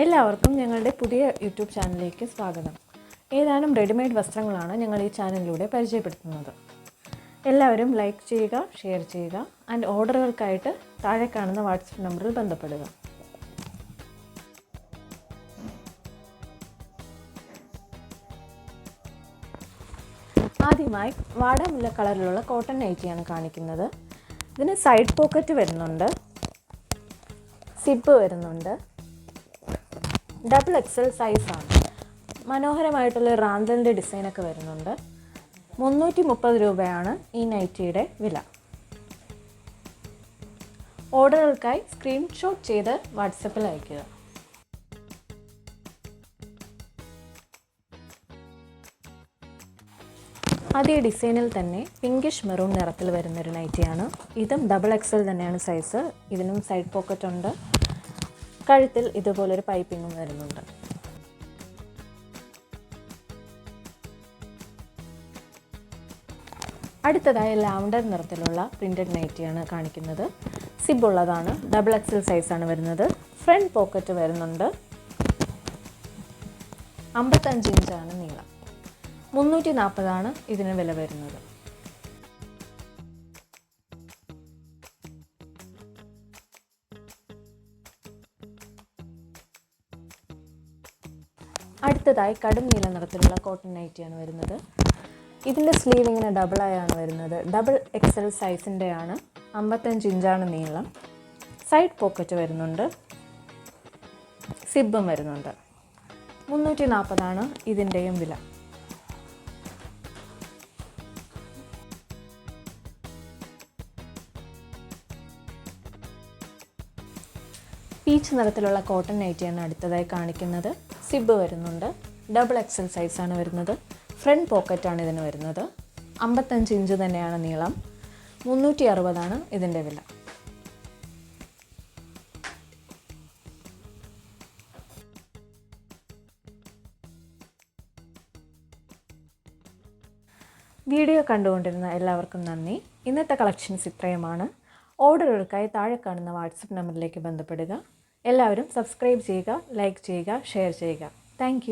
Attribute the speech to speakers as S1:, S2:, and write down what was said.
S1: എല്ലാവർക്കും ഞങ്ങളുടെ പുതിയ യൂട്യൂബ് ചാനലിലേക്ക് സ്വാഗതം. ഏതാനും റെഡിമെയ്ഡ് വസ്ത്രങ്ങളാണ് ഞങ്ങൾ ഈ ചാനലിലൂടെ പരിചയപ്പെടുത്തുന്നത്. എല്ലാവരും ലൈക്ക് ചെയ്യുക, ഷെയർ ചെയ്യുക ആൻഡ് ഓർഡറുകൾക്കായിട്ട് താഴെ കാണുന്ന വാട്സപ്പ് നമ്പറിൽ ബന്ധപ്പെടുക. ആദ്യമായി വാടാമുല്ല കളറിലുള്ള കോട്ടൺ നൈറ്റിയാണ് കാണിക്കുന്നത്. ഇതിന് സൈഡ് പോക്കറ്റ് വരുന്നുണ്ട്, സിബ് വരുന്നുണ്ട്, ഡബിൾ എക്സൽ സൈസാണ്. മനോഹരമായിട്ടുള്ള റാന്തലിൻ്റെ ഡിസൈനൊക്കെ വരുന്നുണ്ട്. 330 രൂപയാണ് ഈ നൈറ്റിയുടെ വില. ഓർഡറുകൾക്കായി സ്ക്രീൻഷോട്ട് ചെയ്ത് വാട്സപ്പിൽ അയയ്ക്കുക. അതേ ഡിസൈനിൽ തന്നെ പിങ്കിഷ് മെറൂൺ നിറത്തിൽ വരുന്നൊരു നൈറ്റിയാണ്. ഇതും ഡബിൾ എക്സൽ തന്നെയാണ് സൈസ്. ഇതിനും സൈഡ് പോക്കറ്റ് ഉണ്ട്. കഴുത്തിൽ ഇതുപോലൊരു പൈപ്പിങ്ങും വരുന്നുണ്ട്. അടുത്തതായി ലാവണ്ടർ നിറത്തിലുള്ള പ്രിൻറ്റഡ് നൈറ്റിയാണ് കാണിക്കുന്നത്. സിബ് ഉള്ളതാണ്, ഡബിൾ എക്സൽ സൈസാണ് വരുന്നത്. ഫ്രണ്ട് പോക്കറ്റ് വരുന്നുണ്ട്. 55 ഇഞ്ചാണ് നീളം. 340 ഇതിന് വില വരുന്നത്. അടുത്തതായി കടും നീല നിറത്തിലുള്ള കോട്ടൺ നൈറ്റിയാണ് വരുന്നത്. ഇതിൻ്റെ സ്ലീവ് ഇങ്ങനെ ഡബിളായാണ് വരുന്നത്. Double XL സൈസിൻ്റെയാണ്. 55 ഇഞ്ചാണ് നീളം. സൈഡ് പോക്കറ്റ് വരുന്നുണ്ട്, സിബും വരുന്നുണ്ട്. 340 ഇതിൻ്റെയും വില. പീച്ച് നിറത്തിലുള്ള കോട്ടൺ നൈറ്റിയാണ് അടുത്തതായി കാണിക്കുന്നത്. സിബ് വരുന്നുണ്ട്. ഡബിൾ എക്സൽ സൈസാണ് വരുന്നത്. ഫ്രണ്ട് പോക്കറ്റാണ് ഇതിന് വരുന്നത്. 55 ഇഞ്ച് തന്നെയാണ് നീളം. 360 ഇതിൻ്റെ വില. വീഡിയോ കണ്ടുകൊണ്ടിരുന്ന എല്ലാവർക്കും നന്ദി. ഇന്നത്തെ കളക്ഷൻസ് ഇത്രയുമാണ്. ഓർഡറുകൾക്കായി താഴെ കാണുന്ന വാട്സപ്പ് നമ്പറിലേക്ക് ബന്ധപ്പെടുക. എല്ലാവരും സബ്സ്ക്രൈബ് ചെയ്യുക, ലൈക്ക് ചെയ്യുക, ഷെയർ ചെയ്യുക. താങ്ക്